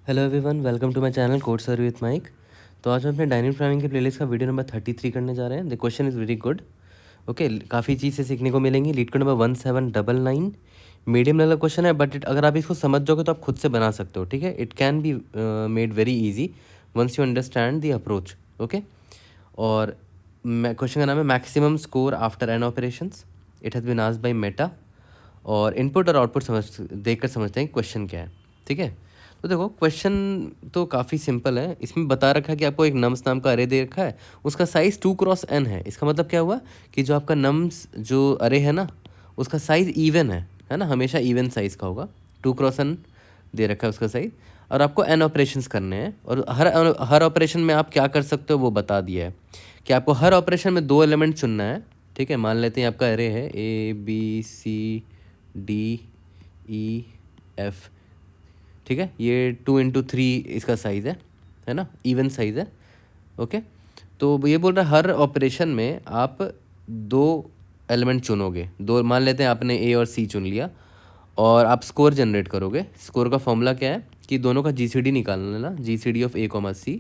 Hello everyone, welcome to my channel code sir with Mike. तो आज हम अपने डायनेमिक प्रोग्रामिंग के प्लेलिस्ट का वीडियो नंबर 33 करने जा रहे हैं। The question is very good. Okay, काफ़ी चीज़ें सीखने को मिलेंगी। LeetCode number 1799 medium level question है, बट अगर आप इसको समझ जाओगे तो आप खुद से बना सकते हो। ठीक है, it can be made very easy once you understand the approach. Okay, और क्वेश्चन का नाम है maximum score after n operations. It has been asked by Meta. और इनपुट और आउटपुट देखकर समझते हैं क्वेश्चन क्या है। ठीक है, तो देखो क्वेश्चन तो काफ़ी सिंपल है। इसमें बता रखा है कि आपको एक नम्स नाम का अरे दे रखा है, उसका साइज़ 2x n है। इसका मतलब क्या हुआ कि जो आपका नम्स जो अरे है ना, उसका साइज़ इवन है ना, हमेशा इवन साइज़ का होगा। 2x n दे रखा है उसका साइज़, और आपको n ऑपरेशंस करने हैं। और हर ऑपरेशन में आप क्या कर सकते हो वो बता दिया है कि आपको हर ऑपरेशन में 2 एलिमेंट चुनना है। ठीक है, मान लेते हैं आपका अरे है ABCDEF। ठीक है, ये 2 × 3 इसका साइज़ है ना, इवन साइज़ है। ओके, तो ये बोल रहा है हर ऑपरेशन में आप 2 एलिमेंट चुनोगे। दो मान लेते हैं आपने A और C चुन लिया, और आप स्कोर जनरेट करोगे। स्कोर का फॉर्मूला क्या है कि दोनों का GCD निकाल लेना, GCD ऑफ A, C।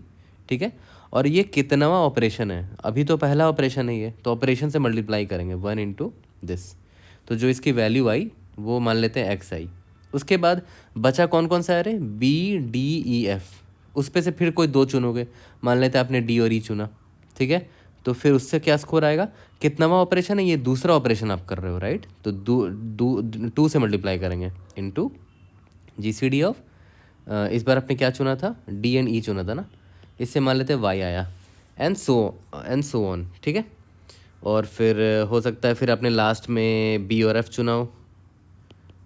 ठीक है, और ये कितनावा ऑपरेशन है? अभी तो पहला ऑपरेशन है ये, तो ऑपरेशन से मल्टीप्लाई करेंगे 1 × दिस। तो जो इसकी वैल्यू आई वो मान लेते हैं x आई। उसके बाद बचा कौन कौन सा है? BDEF। उस पे से फिर कोई 2 चुनोगे। मान लेते हैं आपने D और E चुना। ठीक है, तो फिर उससे क्या स्कोर आएगा? कितनावा ऑपरेशन है ये? दूसरा ऑपरेशन आप कर रहे हो, राइट? तो 2 से मल्टीप्लाई करेंगे इनटू GCD ऑफ इस बार आपने क्या चुना था? D एंड E चुना था ना, इससे मान लेते हैं y आया, एंड सो ऑन। ठीक है, और फिर हो सकता है फिर आपने लास्ट में B और F चुना हो।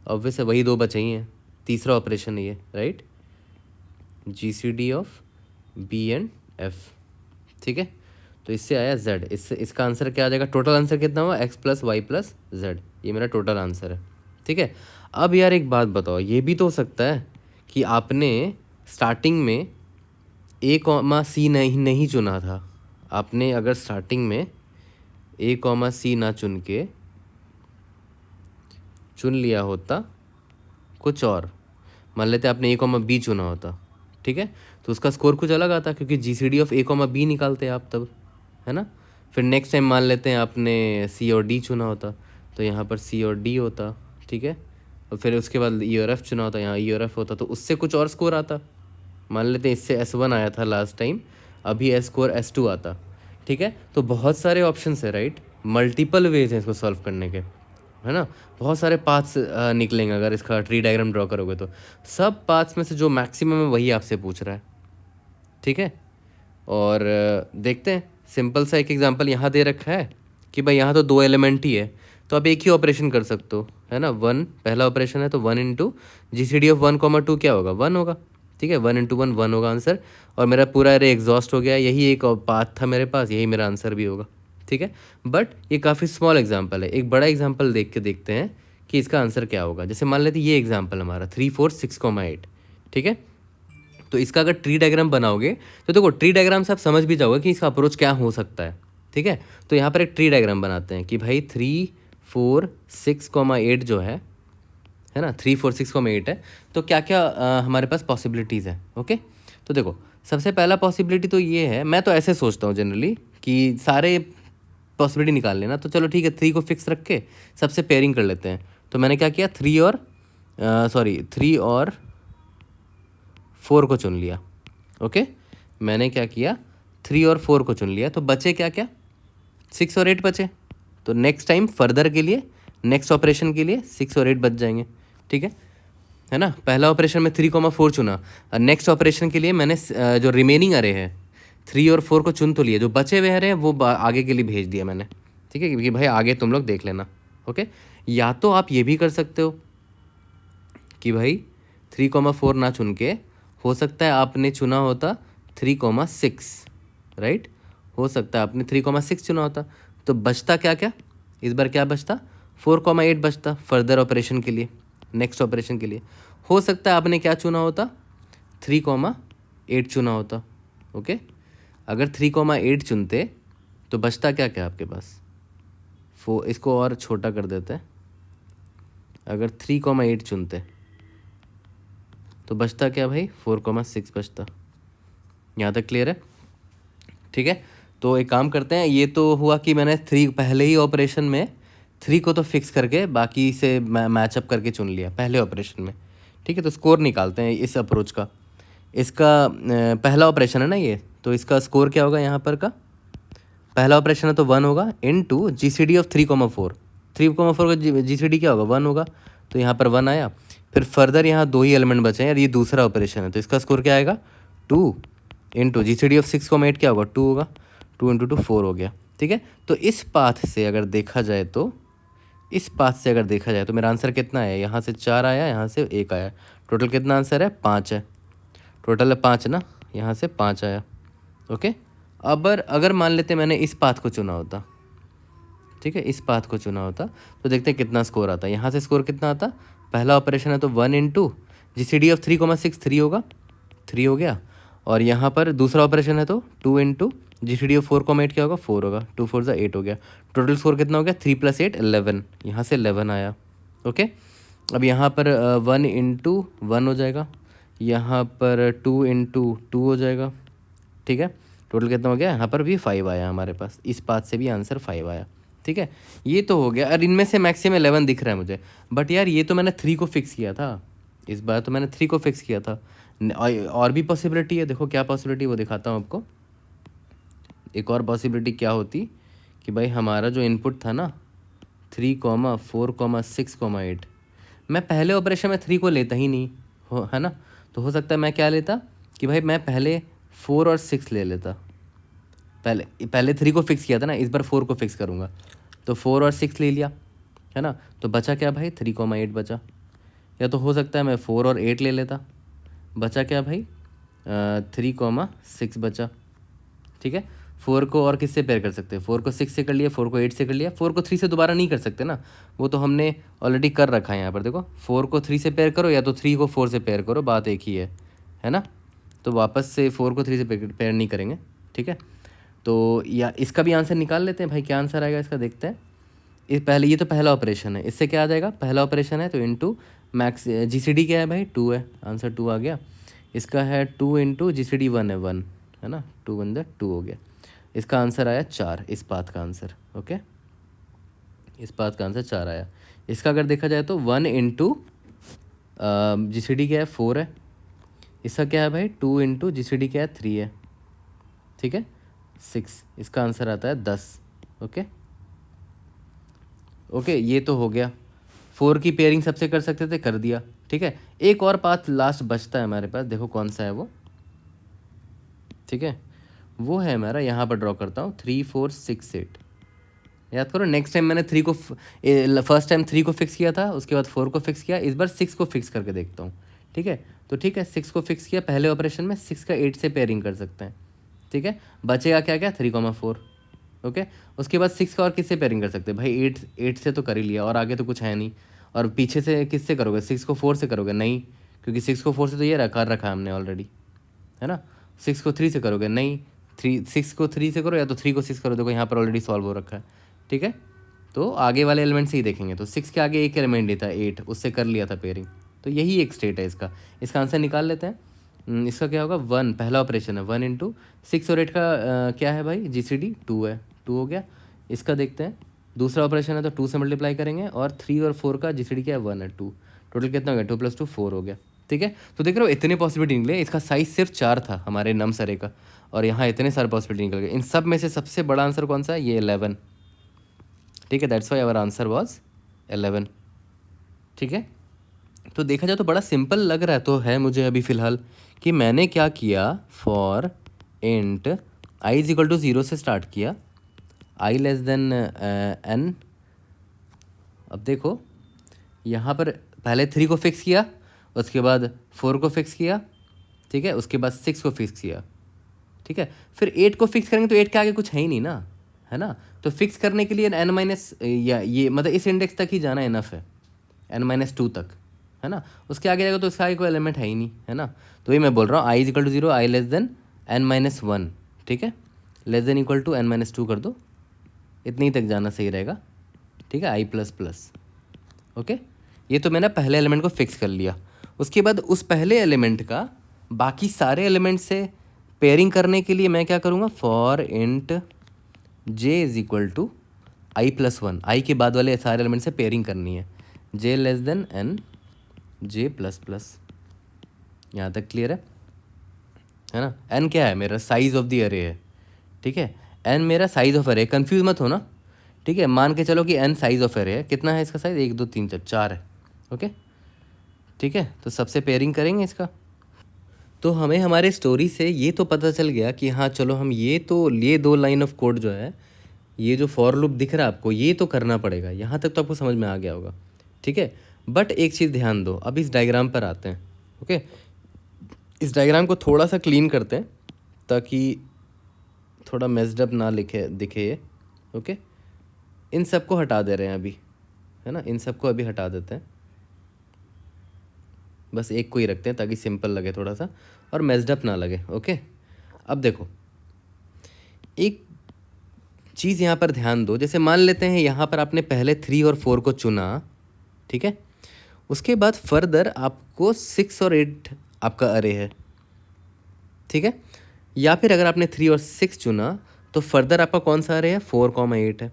ऑब्वियस है, वही 2 बचे ही हैं, तीसरा ऑपरेशन है ये, right? GCD of B and F। ठीक है, तो इससे आया Z। इससे इसका आंसर क्या आ जाएगा? टोटल आंसर कितना हुआ? x + y + z। ये मेरा टोटल आंसर है। ठीक है, अब यार एक बात बताओ, ये भी तो हो सकता है कि आपने स्टार्टिंग में A, नहीं चुना था। आपने अगर स्टार्टिंग में A, ना चुन के चुन लिया होता कुछ और, मान लेते आपने A, B चुना होता। ठीक है, तो उसका स्कोर कुछ अलग आता, क्योंकि GCD ऑफ A, B निकालते आप तब, है ना? फिर नेक्स्ट टाइम मान लेते हैं आपने C और D चुना होता, तो यहाँ पर C और D होता। ठीक है, और फिर उसके बाद E और F चुना होता, यहाँ E और F होता, तो उससे कुछ और स्कोर आता। मान लेते हैं इससे S1 आया था लास्ट टाइम, अभी स्कोर S2 आता। ठीक है, तो बहुत सारे ऑप्शंस है, राइट? मल्टीपल वेज हैं इसको सॉल्व करने के, है ना? बहुत सारे पाथ्स निकलेंगे अगर इसका ट्री डायग्राम ड्रॉ करोगे तो। सब पाथ्स में से जो मैक्सिमम है वही आपसे पूछ रहा है। ठीक है, और देखते हैं। सिंपल सा एक एग्जांपल यहाँ दे रखा है कि भाई यहाँ तो 2 एलिमेंट ही है, तो आप एक ही ऑपरेशन कर सकते हो, है ना? 1 पहला ऑपरेशन है, तो 1 × GCD ऑफ 1, 2 क्या होगा? 1 होगा। ठीक है, 1 × 1 1 होगा आंसर, और मेरा पूरा अरे एग्जॉस्ट हो गया। यही एक पाथ था मेरे पास, यही मेरा आंसर भी होगा। ठीक है, बट ये काफ़ी स्मॉल एग्जाम्पल है। एक बड़ा एग्जाम्पल देख के देखते हैं कि इसका आंसर क्या होगा। जैसे मान लेते ये एग्जाम्पल हमारा 3 4 6, 8। ठीक है, तो इसका अगर ट्री डायग्राम बनाओगे तो देखो, ट्री डायग्राम से आप समझ भी जाओगे कि इसका अप्रोच क्या हो सकता है। ठीक है, तो यहाँ पर एक ट्री डायग्राम बनाते हैं कि भाई 3 4 6, 8 जो है ना, 3 4 6, 8 है, तो क्या क्या हमारे पास पॉसिबिलिटीज़ है। ओके, तो देखो सबसे पहला पॉसिबिलिटी तो ये है, मैं तो ऐसे सोचता हूँ जनरली कि सारे पॉसिबिलिटी निकाल लेना। तो चलो ठीक है, 3 को फिक्स रख के सबसे पेयरिंग कर लेते हैं। तो मैंने क्या किया, 3 और 4 को चुन लिया। ओके, मैंने क्या किया, 3 और 4 को चुन लिया, तो बचे क्या क्या? 6 और 8 बचे। तो नेक्स्ट टाइम फर्दर के लिए, नेक्स्ट ऑपरेशन के लिए 6 और 8 बच जाएंगे। ठीक है ना? पहला ऑपरेशन में 3, 4 चुना, और नेक्स्ट ऑपरेशन के लिए मैंने जो रिमेनिंग अरे है 3 और 4 को चुन तो लिए, जो बचे हुए अरे हैं वो आगे के लिए भेज दिया मैंने। ठीक है, क्योंकि भाई आगे तुम लोग देख लेना। ओके, या तो आप ये भी कर सकते हो कि भाई 3, 4 ना चुन के, हो सकता है आपने चुना होता 3, 6, राइट? हो सकता है आपने 3, 6 चुना होता, तो बचता क्या क्या? इस बार क्या बचता? 4, 8 बचता फर्दर ऑपरेशन के लिए, नेक्स्ट ऑपरेशन के लिए। हो सकता है आपने क्या चुना होता? 3, 8 चुना होता। ओके, अगर 3, 8 चुनते तो बचता क्या क्या आपके पास? इसको और छोटा कर देते हैं। अगर 3, 8 चुनते तो बचता क्या भाई 4,6 बचता। यहाँ तक क्लियर है? ठीक है, तो एक काम करते हैं, ये तो हुआ कि मैंने 3 पहले ही ऑपरेशन में 3 को तो फिक्स करके बाकी से मैचअप करके चुन लिया पहले ऑपरेशन में। ठीक है, तो स्कोर निकालते हैं इस अप्रोच का। इसका पहला ऑपरेशन है ना ये, तो इसका स्कोर क्या होगा यहाँ पर का? पहला ऑपरेशन है तो 1 होगा इनटू GCD ऑफ 3,4। 3,4 का GCD क्या होगा? 1 होगा, तो यहाँ पर 1 आया। फिर फर्दर यहाँ 2 ही एलिमेंट बचे हैं और ये दूसरा ऑपरेशन है, तो इसका स्कोर क्या आएगा? 2 इंटू GCD ऑफ 6,8 क्या होगा? 2 होगा। 2 इंटू 2 4 हो गया। ठीक है, तो इस पाथ से अगर देखा जाए तो मेरा आंसर कितना है? यहाँ से 4 आया, यहाँ से 1 आया, टोटल कितना आंसर है? 5 है। टोटल है 5 ना, यहाँ से 5 आया। ओके, अब अगर मान लेते मैंने इस पाथ को चुना होता, ठीक है, इस पाथ को चुना होता, तो देखते हैं कितना स्कोर आता है। यहाँ से स्कोर कितना आता? पहला ऑपरेशन है तो 1 इंटू GCD ऑफ 3,6 3 होगा, 3 हो गया। और यहाँ पर दूसरा ऑपरेशन है तो 2 इंटू GCD ऑफ 4,8 क्या होगा? 4 होगा। 2 4 8 हो गया। टोटल स्कोर कितना हो गया? 3 + 8 11, यहाँ से 11 आया। ओके, अब यहाँ पर 1 इंटू 1 हो जाएगा, यहाँ पर 2 इंटू 2 हो जाएगा। ठीक है, टोटल कितना हो गया? यहाँ पर भी 5 आया हमारे पास, इस पाथ से भी आंसर 5 आया। ठीक है, ये तो हो गया। और इनमें से मैक्सिमम 11 दिख रहा है मुझे, बट यार ये तो मैंने 3 को फिक्स किया था, इस बार तो मैंने 3 को फिक्स किया था। और भी पॉसिबिलिटी है, देखो क्या पॉसिबिलिटी वो दिखाता हूँ आपको। एक और पॉसिबिलिटी क्या होती कि भाई हमारा जो इनपुट था ना 3, 4, 6, 8, मैं पहले ऑपरेशन में 3 को लेता ही नहीं है ना, तो हो सकता है मैं क्या लेता कि भाई मैं पहले 4 और 6 ले लेता। पहले 3 को फिक्स किया था ना, इस बार 4 को फिक्स करूँगा, तो 4 और 6 ले लिया है ना, तो बचा क्या भाई? 3,8 बचा। या तो हो सकता है मैं 4 और 8 ले लेता, बचा क्या भाई? 3,6 बचा। ठीक है, 4 को और किससे पेयर कर सकते हैं? 4 को 6 से कर लिया, 4 को 8 से कर लिया, 4 को 3 से दोबारा नहीं कर सकते ना, वो तो हमने ऑलरेडी कर रखा है यहाँ पर। देखो 4 को 3 से पेयर करो या तो 3 को 4 से पेयर करो, बात एक ही है ना, तो वापस से 4 को 3 से पेयर नहीं करेंगे। ठीक है, तो या इसका भी आंसर निकाल लेते हैं भाई, क्या आंसर आएगा इसका देखते हैं। ये तो पहला ऑपरेशन है, इससे क्या आ जाएगा? पहला ऑपरेशन है तो इंटू मैक्स GCD क्या है भाई? 2 है, आंसर 2 आ गया। इसका है 2 इंटू GCD 1 है, 1 है ना, 2 1 2 हो गया। इसका आंसर आया 4, इस पाथ का आंसर। ओके, इस पाथ का आंसर 4 आया। इसका अगर देखा जाए तो 1 इंटू GCD क्या है? 4 है। इसका क्या है भाई? 2 इंटू GCD क्या है? 3 है। ठीक है, 6, इसका आंसर आता है 10। ओके ओके, ये तो हो गया। 4 की पेयरिंग सबसे कर सकते थे, कर दिया। ठीक है, एक और पाथ लास्ट बचता है हमारे पास, देखो कौन सा है वो। ठीक है, वो है हमारा, यहाँ पर ड्रॉ करता हूँ 3 4 6 8। याद करो नेक्स्ट टाइम मैंने फर्स्ट टाइम 3 को फिक्स किया था, उसके बाद 4 को फिक्स किया, इस बार 6 को फिक्स करके देखता हूँ। ठीक है, तो ठीक है 6 को फिक्स किया पहले ऑपरेशन में, 6 का 8 से पेयरिंग कर सकते हैं। ठीक है, बचेगा क्या क्या? 3,4। ओके, उसके बाद 6 का और किससे पेयरिंग कर सकते हैं भाई? 8 से तो कर ही लिया, और आगे तो कुछ है नहीं। और पीछे से किससे करोगे? 6 को 4 से करोगे? नहीं, क्योंकि 6 को 4 से तो ये रखा है हमने ऑलरेडी, है ना। 6 को 3 से करोगे? नहीं, 6 को 3 से करो या तो 3 को 6 करो, देखो यहाँ पर ऑलरेडी सॉल्व हो रखा है। ठीक है, तो आगे वाले एलिमेंट से ही देखेंगे, तो 6 के आगे एक एलिमेंट ही था 8, उससे कर लिया था पेयरिंग, तो यही एक स्टेट है इसका। इसका आंसर निकाल लेते हैं। इसका क्या होगा? 1, पहला ऑपरेशन है 1 इंटू 6 और 8 का क्या है भाई? GCD 2 है, 2 हो गया। इसका देखते हैं, दूसरा ऑपरेशन है तो 2 से मल्टीप्लाई करेंगे, और 3 और 4 का GCD क्या है? 1 है, 2। टोटल कितना हो गया? 2 + 2 4 हो गया। ठीक है, तो देख रहे हो इतने पॉसिबिलिटी निकले। इसका साइज सिर्फ 4 था हमारे नम सरे का, और यहाँ इतने सारे पॉसिबिलिटी निकल गए। इन सब में से सबसे बड़ा आंसर कौन सा है? ये 11। ठीक है, that's why our answer was 11। ठीक है, तो देखा जाए तो बड़ा सिंपल लग रहा है, तो है मुझे अभी फ़िलहाल कि मैंने क्या किया, फॉर इंट i = 0 से स्टार्ट किया, i n। अब देखो यहाँ पर पहले 3 को फिक्स किया, उसके बाद 4 को फिक्स किया, ठीक है, उसके बाद 6 को फिक्स किया। ठीक है, फिर 8 को फिक्स करेंगे तो 8 के आगे कुछ है ही नहीं ना, है ना, तो फिक्स करने के लिए या ये मतलब इस इंडेक्स तक ही जाना इनफ है, n-2 तक, है ना। उसके आगे जाएगा तो उसका आगे कोई एलिमेंट है ही नहीं, है ना। तो ये मैं बोल रहा हूँ i = 0, i n-1। ठीक है, <= n-2 कर दो, इतनी तक जाना सही रहेगा। ठीक है, i++। ओके, ये तो मैंने पहले एलिमेंट को फिक्स कर लिया। उसके बाद उस पहले एलिमेंट का बाकी सारे एलिमेंट से पेयरिंग करने के लिए मैं क्या करूँगा, for int j is equal to i+1, i के बाद वाले सारे एलिमेंट से पेयरिंग करनी है, j less than n j plus plus. यहाँ तक क्लियर है ना। n क्या है, मेरा साइज ऑफ द अरे है, ठीक है, n मेरा साइज ऑफ अरे, कंफ्यूज मत होना, ठीक है। मान के चलो कि n साइज ऑफ अरे है, कितना है इसका साइज, 1 2 3 4 है, ओके, ठीक है। तो सबसे पेयरिंग करेंगे इसका। तो हमें हमारे स्टोरी से ये तो पता चल गया कि हाँ चलो हम ये 2 लाइन ऑफ कोड जो है, ये जो फॉर लूप दिख रहा है आपको, ये तो करना पड़ेगा। यहाँ तक तो आपको समझ में आ गया होगा, ठीक है। बट एक चीज़ ध्यान दो, अब इस डायग्राम पर आते हैं, ओके। इस डायग्राम को थोड़ा सा क्लीन करते हैं ताकि थोड़ा मेस्ड अप ना दिखे ये, ओके। इन सब को हटा दे रहे हैं अभी, है ना, इन सब को अभी हटा देते हैं, बस एक को ही रखते हैं ताकि सिंपल लगे थोड़ा सा और मेस्ड अप ना लगे, ओके। अब देखो एक चीज़ यहाँ पर ध्यान दो, जैसे मान लेते हैं यहाँ पर आपने पहले 3 और 4 को चुना, ठीक है। उसके बाद फर्दर आपको 6 और 8 आपका अरे है, ठीक है। या फिर अगर आपने 3 और 6 चुना तो फर्दर आपका कौन सा अरे है, 4,8 है।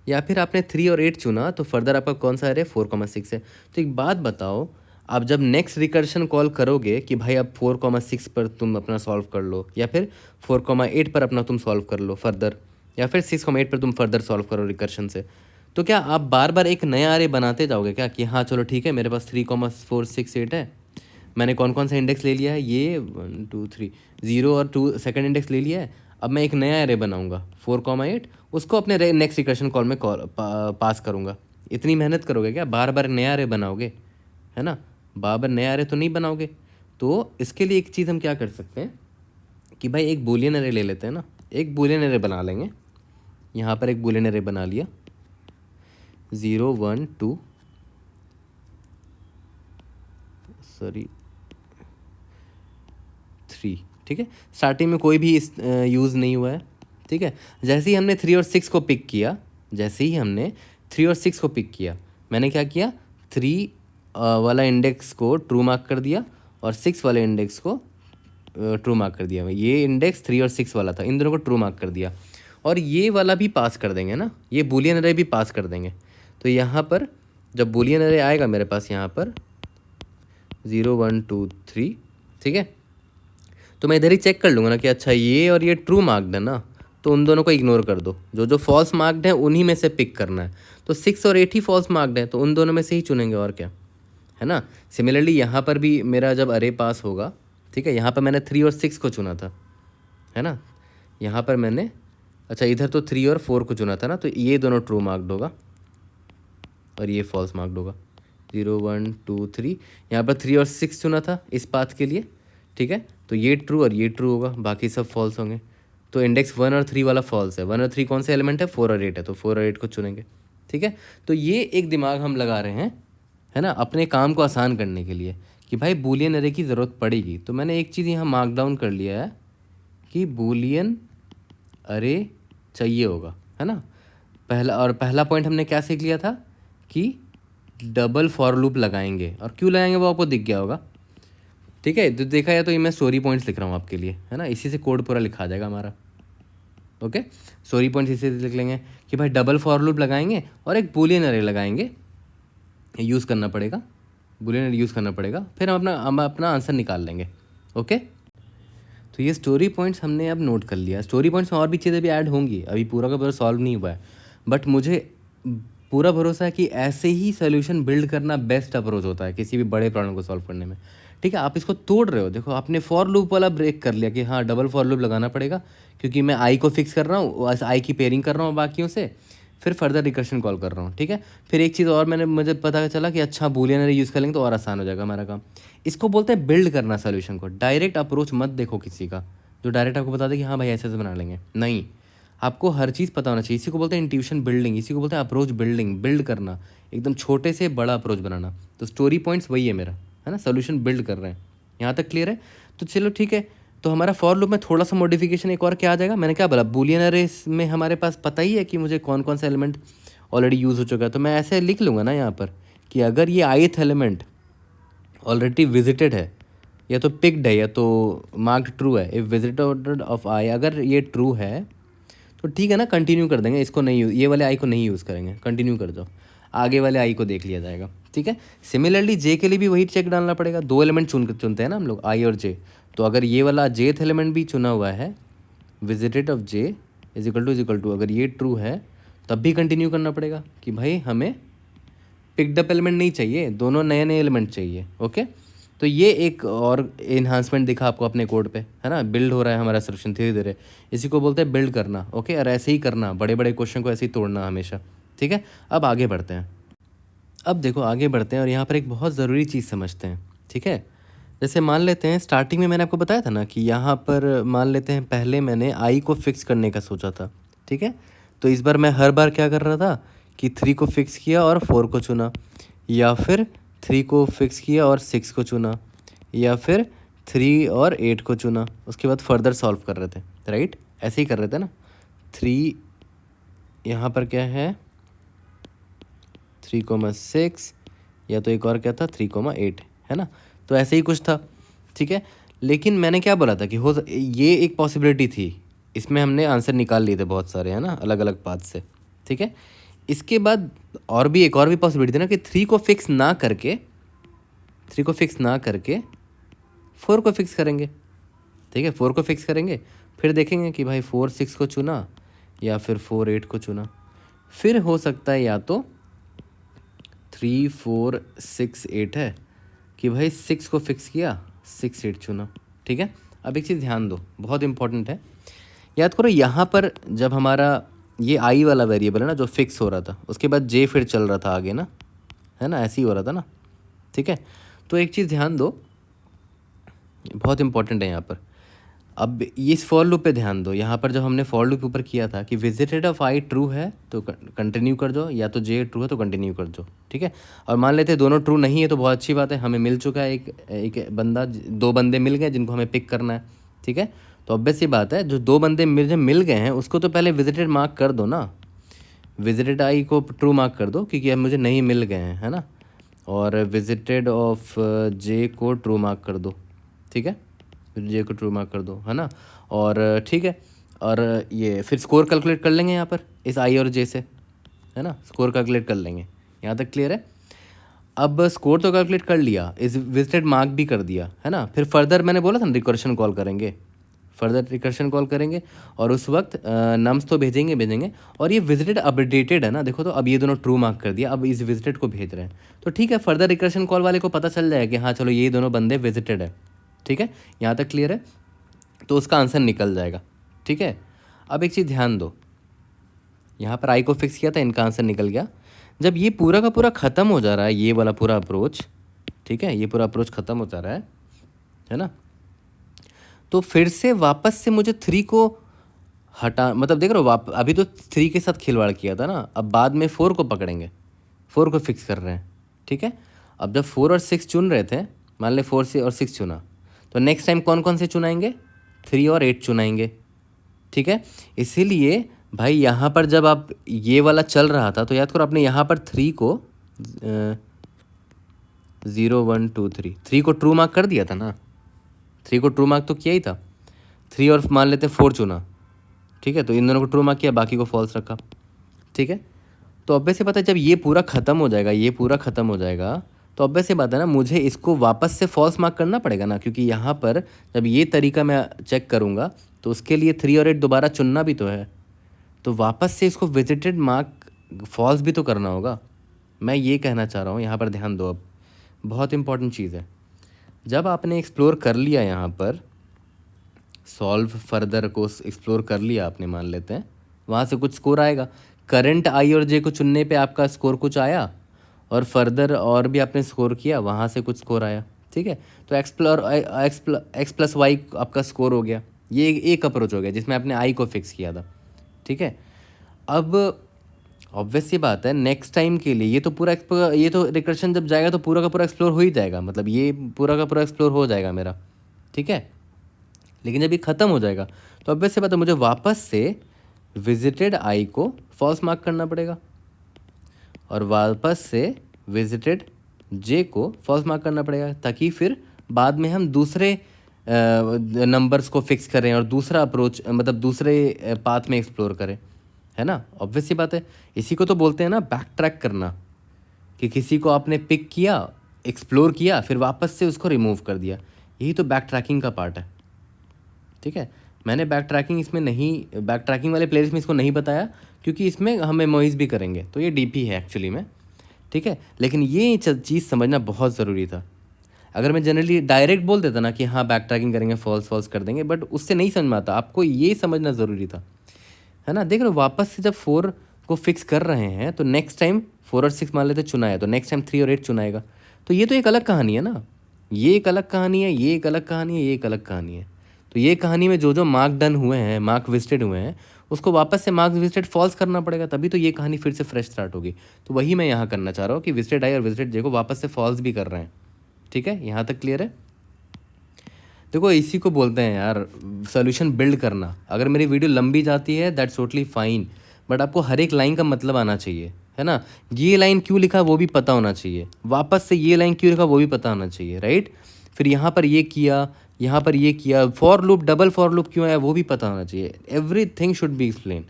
या फिर आपने 3 और 8 चुना तो फर्दर आपका कौन सा अरे, 4,6 है। तो एक बात बताओ, आप जब नेक्स्ट रिकर्शन कॉल करोगे कि भाई अब 4,6 पर तुम अपना सॉल्व कर लो, या फिर 4,8 पर अपना तुम सॉल्व कर लो फर्दर, या फिर 6,8 पर तुम फर्दर सॉल्व करो रिकर्शन से, तो क्या आप बार बार एक नया अरे बनाते जाओगे क्या कि हाँ चलो ठीक है मेरे पास 3,468 है, मैंने कौन कौन सा इंडेक्स ले लिया है, ये 1 2 3 0 और 2 सेकंड इंडेक्स ले लिया है, अब मैं एक नया अरे बनाऊंगा 4,8, उसको अपने नेक्स्ट रिकर्शन कॉल में पास करूंगा। इतनी मेहनत करोगे क्या, बार बार नया अरे बनाओगे, है ना, बार बार नया अरे तो नहीं बनाओगे। तो इसके लिए एक चीज़ हम क्या कर सकते हैं कि भाई एक बूलियन अरे ले लेते हैं ना, एक बूलियन अरे बना लेंगे। यहाँ पर एक बूलियन अरे बना लिया, 0 1 2 3, ठीक है। स्टार्टिंग में कोई भी यूज़ नहीं हुआ है, ठीक है। जैसे ही हमने 3 और 6 को पिक किया, जैसे ही हमने 3 और 6 को पिक किया, मैंने क्या किया, 3 वाला इंडेक्स को ट्रू मार्क कर दिया और 6 वाले इंडेक्स को ट्रू मार्क कर दिया। ये इंडेक्स 3 और 6 वाला था, इन दोनों को ट्रू मार्क कर दिया, और ये वाला भी पास कर देंगे ना, ये बूलियन अरे भी पास कर देंगे। तो यहाँ पर जब बूलियन अरे आएगा मेरे पास यहाँ पर 0 1 2 3, ठीक है, तो मैं इधर ही चेक कर लूँगा ना कि अच्छा ये और ये ट्रू मार्क्ड है ना, तो उन दोनों को इग्नोर कर दो, जो जो फॉल्स मार्क्ड है उन्हीं में से पिक करना है। तो 6 और 8 ही फॉल्स मार्क्ड है, तो उन दोनों में से ही चुनेंगे, और क्या, है ना। सिमिलरली यहाँ पर भी मेरा जब अरे पास होगा, ठीक है, यहाँ पर मैंने 3 और 6 को चुना था, है ना, यहाँ पर मैंने अच्छा इधर तो 3 और 4 को चुना था ना, तो ये दोनों ट्रू मार्क्ड होगा और ये फॉल्स मार्क्ड होगा। 0 1 2 3, यहाँ पर 3 और 6 चुना था इस पाथ के लिए, ठीक है, तो ये ट्रू और ये ट्रू होगा, बाकी सब फॉल्स होंगे। तो इंडेक्स 1 और 3 वाला फॉल्स है, 1 और 3 कौन से एलिमेंट है, 4 और 8 है, तो 4 और 8 को चुनेंगे, ठीक है। तो ये एक दिमाग हम लगा रहे हैं, है ना, अपने काम को आसान करने के लिए कि भाई बूलियन अरे की ज़रूरत पड़ेगी। तो मैंने एक चीज़ यहाँ मार्क डाउन कर लिया है कि बूलियन अरे चाहिए होगा, है ना। पहला पॉइंट हमने क्या सीख लिया था कि डबल फॉर लूप लगाएंगे, और क्यों लगाएंगे वो आपको दिख गया होगा, ठीक है। तो देखा जाए तो ये मैं स्टोरी पॉइंट्स लिख रहा हूँ आपके लिए, है ना, इसी से कोड पूरा लिखा जाएगा हमारा, ओके। स्टोरी पॉइंट्स इसी से लिख लेंगे कि भाई डबल फॉर लूप लगाएंगे और एक बूलियन अरे लगाएंगे, यूज़ करना पड़ेगा, बूलियन अरे यूज़ करना पड़ेगा, फिर हम अपना आंसर निकाल लेंगे, ओके। तो ये स्टोरी पॉइंट्स हमने अब नोट कर लिया। स्टोरी पॉइंट्स में और भी चीज़ें भी ऐड होंगी, अभी पूरा का पूरा सॉल्व नहीं हुआ है, बट मुझे पूरा भरोसा है कि ऐसे ही सोल्यूशन बिल्ड करना बेस्ट अप्रोच होता है किसी भी बड़े प्रॉब्लम को सॉल्व करने में, ठीक है। आप इसको तोड़ रहे हो, देखो आपने फॉर लूप वाला ब्रेक कर लिया कि हाँ डबल फॉर लूप लगाना पड़ेगा, क्योंकि मैं आई को फिक्स कर रहा हूँ, आई की पेयरिंग कर रहा हूँ बाकियों से, फिर फर्दर रिकर्शन कॉल कर रहा हूँ, ठीक है। फिर एक चीज़ और मुझे पता चला कि अच्छा बूलियन अरे यूज़ कर लेंगे तो और आसान हो जाएगा हमारा काम। इसको बोलते हैं बिल्ड करना सोल्यूशन को। डायरेक्ट अप्रोच मत देखो किसी का जो डायरेक्ट आपको बता दे कि हाँ भाई ऐसे बना लेंगे, नहीं, आपको हर चीज़ पता होना चाहिए। इसी को बोलते हैं इंट्यूशन बिल्डिंग, इसी को बोलते हैं अप्रोच बिल्डिंग, बिल्ड करना, एकदम छोटे से बड़ा अप्रोच बनाना। तो स्टोरी पॉइंट्स वही है मेरा, है ना, सोल्यूशन बिल्ड कर रहे हैं। यहाँ तक क्लियर है। तो चलो ठीक है, तो हमारा फॉर लूप में थोड़ा सा मॉडिफिकेशन एक और क्या आ जाएगा, मैंने क्या बोला, बूलियन अरे में हमारे पास पता ही है कि मुझे कौन कौन सा एलिमेंट ऑलरेडी यूज़ हो चुका है, तो मैं ऐसे लिख लूँगा ना यहाँ पर कि अगर ये ith एलिमेंट ऑलरेडी विजिटेड है, या तो पिक्ड है, या तो मार्क्ड ट्रू है। इफ़ विजिटेड ऑफ आई, अगर ये ट्रू है तो ठीक है ना, कंटिन्यू कर देंगे इसको, नहीं ये वाले आई को नहीं यूज़ करेंगे, कंटिन्यू कर जाओ, आगे वाले आई को देख लिया जाएगा। ठीक है, सिमिलरली जे के लिए भी वही चेक डालना पड़ेगा, दो एलिमेंट चुनते हैं ना हम लोग, आई और जे। तो अगर ये वाला जेथ एलिमेंट भी चुना हुआ है, visited of j is equal to, अगर ये ट्रू है तब भी कंटिन्यू करना पड़ेगा कि भाई हमें पिकडअप एलिमेंट नहीं चाहिए, दोनों नए नए एलिमेंट चाहिए। ओके, तो ये एक और इन्हांसमेंट दिखा आपको अपने कोड पे, है ना, बिल्ड हो रहा है हमारा सॉल्यूशन धीरे धीरे, इसी को बोलते हैं बिल्ड करना। ओके, और ऐसे ही करना, बड़े बड़े क्वेश्चन को ऐसे ही तोड़ना हमेशा। ठीक है, अब आगे बढ़ते हैं। अब देखो आगे बढ़ते हैं और यहाँ पर एक बहुत ज़रूरी चीज़ समझते हैं। ठीक है, जैसे मान लेते हैं स्टार्टिंग में मैंने आपको बताया था ना कि यहाँ पर मान लेते हैं पहले मैंने आई को फिक्स करने का सोचा था। ठीक है, तो इस बार मैं हर बार क्या कर रहा था कि 3 को फिक्स किया और 4 को चुना, या फिर 3 को फिक्स किया और 6 को चुना, या फिर 3 और 8 को चुना, उसके बाद फर्दर सॉल्व कर रहे थे। राइट, ऐसे ही कर रहे थे ना। 3 यहाँ पर क्या है 3,6, या तो एक और क्या था 3,8, है ना, तो ऐसे ही कुछ था। ठीक है, लेकिन मैंने क्या बोला था कि ये एक पॉसिबिलिटी थी, इसमें हमने आंसर निकाल लिए थे बहुत सारे, है ना, अलग अलग पाथ से। ठीक है, इसके बाद और भी पॉसिबिलिटी थी ना कि 3 को फिक्स ना करके 4 को फिक्स करेंगे। ठीक है, 4 को फिक्स करेंगे, फिर देखेंगे कि भाई 4 6 को चुना या फिर 4 8 को चुना, फिर हो सकता है या तो 3 4 6 8 है कि भाई 6 को फिक्स किया, 6 8 चुना। ठीक है, अब एक चीज़ ध्यान दो, बहुत इंपॉर्टेंट है, याद करो यहाँ पर जब हमारा ये आई वाला वेरिएबल है ना जो फिक्स हो रहा था, उसके बाद जे फिर चल रहा था आगे ना, है ना, ऐसे ही हो रहा था ना। ठीक है, तो एक चीज़ ध्यान दो, बहुत इंपॉर्टेंट है यहाँ पर। अब इस फॉर लूप पे ध्यान दो, यहाँ पर जब हमने फॉर लूप ऊपर किया था कि विजिटेड ऑफ आई ट्रू है तो कंटिन्यू कर दो, या तो जे ट्रू है तो कंटिन्यू कर दो। ठीक है, और मान लेते हैं दोनों ट्रू नहीं है तो बहुत अच्छी बात है, हमें मिल चुका है एक बंदा, 2 बंदे मिल गए जिनको हमें पिक करना है। ठीक है, तो ऑब्वियस सी बात है, जो 2 बंदे मिल गए हैं उसको तो पहले विजिटेड मार्क कर दो ना, विजिटेड आई को ट्रू मार्क कर दो क्योंकि अब मुझे नहीं मिल गए हैं, है ना, और विजिटेड ऑफ जे को ट्रू मार्क कर दो। ठीक है, जे को ट्रू मार्क कर दो, है ना, और ठीक है, और ये फिर स्कोर कैलकुलेट कर लेंगे यहाँ पर इस आई और जे से, है ना, स्कोर कैलकुलेट कर लेंगे। यहाँ तक क्लियर है। अब स्कोर तो कैलकुलेट कर लिया, इस विजिटेड मार्क भी कर दिया, है ना, फिर फर्दर मैंने बोला था ना रिकर्शन कॉल करेंगे, फर्दर रिकर्शन कॉल करेंगे और उस वक्त नम्स तो भेजेंगे, और ये विजिटेड अपडेटेड है ना, देखो तो अब ये दोनों ट्रू मार्क कर दिया, अब इस विजिटेड को भेज रहे हैं, तो ठीक है, फर्दर रिकर्शन कॉल वाले को पता चल जाएगा कि हाँ चलो ये दोनों बंदे विजिटेड है। ठीक है, यहाँ तक क्लियर है, तो उसका आंसर निकल जाएगा। ठीक है, अब एक चीज़ ध्यान दो, यहाँ पर आई को फिक्स किया था, इनका आंसर निकल गया। जब ये पूरा का पूरा ख़त्म हो जा रहा है, ये वाला पूरा अप्रोच, ठीक है, ये पूरा अप्रोच ख़त्म हो जा रहा है ना, तो फिर से वापस से मुझे 3 को हटा, मतलब देख रहे हो अभी तो 3 के साथ खिलवाड़ किया था ना, अब बाद में 4 को पकड़ेंगे, 4 को फिक्स कर रहे हैं। ठीक है, अब जब 4 और 6 चुन रहे थे, मान ले 4 से और 6 चुना, तो नेक्स्ट टाइम कौन कौन से चुनाएंगे, 3 और 8 चुनाएंगे। ठीक है, इसीलिए भाई यहाँ पर जब आप ये वाला चल रहा था तो याद करो आपने यहाँ पर 3 को 0 1 2 3 को ट्रू मार्क कर दिया था ना, 3 को ट्रू मार्क तो किया ही था, 3 और मान लेते 4 चुना। ठीक है, तो इन दोनों को ट्रू मार्क किया, बाकी को फॉल्स रखा। ठीक है, तो ऑब्वियस सी बात है जब ये पूरा ख़त्म हो जाएगा, तो ऑब्वियस सी बात है ना, मुझे इसको वापस से फॉल्स मार्क करना पड़ेगा ना, क्योंकि यहाँ पर जब ये तरीका मैं चेक करूँगा तो उसके लिए 3 और 8 दोबारा चुनना भी तो है, तो वापस से इसको विजिटेड मार्क फॉल्स भी तो करना होगा। मैं ये कहना चाह रहा हूँ, यहाँ पर ध्यान दो, अब बहुत इंपॉर्टेंट चीज़ है, जब आपने एक्सप्लोर कर लिया, यहाँ पर सॉल्व फर्दर को एक्सप्लोर कर लिया आपने, मान लेते हैं वहाँ से कुछ स्कोर आएगा, करंट आई और जे को चुनने पे आपका स्कोर कुछ आया, और फर्दर और भी आपने स्कोर किया, वहाँ से कुछ स्कोर आया। ठीक है, तो एक्स प्लस वाई आपका स्कोर हो गया, ये एक अप्रोच हो गया जिसमें आपने आई को फिक्स किया था। ठीक है, अब ऑब्वियस सी बात है नेक्स्ट टाइम के लिए ये तो रिकर्शन जब जाएगा तो पूरा का पूरा एक्सप्लोर हो ही जाएगा, मतलब ये पूरा का पूरा एक्सप्लोर हो जाएगा मेरा। ठीक है, लेकिन जब ये ख़त्म हो जाएगा तो ऑब्वियस सी बात है मुझे वापस से विजिटेड आई को फॉल्स मार्क करना पड़ेगा, और वापस से विजिटेड जे को फॉल्स मार्क करना पड़ेगा, ताकि फिर बाद में हम दूसरे नंबर्स को फिक्स करें और दूसरा अप्रोच मतलब दूसरे पाथ में एक्सप्लोर करें, है ना। ऑब्वियस सी बात है, इसी को तो बोलते हैं ना बैक ट्रैक करना, कि किसी को आपने पिक किया, एक्सप्लोर किया, फिर वापस से उसको रिमूव कर दिया। यही तो बैक ट्रैकिंग का पार्ट है, ठीक है। मैंने बैक ट्रैकिंग इसमें नहीं, बैक ट्रैकिंग वाले प्लेलिस्ट में इसको नहीं बताया, क्योंकि इसमें हम मेमोरीज भी करेंगे, तो ये डीपी है एक्चुअली में, ठीक है। लेकिन ये चीज़ समझना बहुत ज़रूरी था। अगर मैं जनरली डायरेक्ट बोल देता ना कि हाँ बैक ट्रैकिंग करेंगे, फॉल्स फॉल्स कर देंगे, बट उससे नहीं समझ में आता, आपको ये समझना ज़रूरी था, है ना। देख रहे हो, वापस से जब 4 को फिक्स कर रहे हैं तो नेक्स्ट टाइम 4 और 6 मान लेते चुना है, तो नेक्स्ट टाइम 3 और 8 चुनाएगा। तो ये तो एक अलग कहानी है ना, ये एक अलग कहानी है, ये एक अलग कहानी है, ये एक अलग कहानी है। तो ये कहानी में जो जो मार्क डन हुए हैं, मार्क विजिटेड हुए हैं, उसको वापस से मार्क्स विजिटेड फॉल्स करना पड़ेगा, तभी तो ये कहानी फिर से फ्रेश स्टार्ट होगी। तो वही मैं यहाँ करना चाह रहा हूँ कि विजिटेड आई और विजिटेड जे को वापस से फॉल्स भी कर रहे हैं, ठीक है। यहाँ तक क्लियर है। देखो इसी को बोलते हैं यार सोल्यूशन बिल्ड करना। अगर मेरी वीडियो लंबी जाती है दैट्स टोटली फाइन, बट आपको हर एक लाइन का मतलब आना चाहिए, है ना। ये लाइन क्यों लिखा वो भी पता होना चाहिए, वापस से ये लाइन क्यों लिखा वो भी पता होना चाहिए, राइट। फिर यहाँ पर ये किया, यहाँ पर ये किया, for loop double for loop क्यों आया वो भी पता होना चाहिए। Everything should be explain,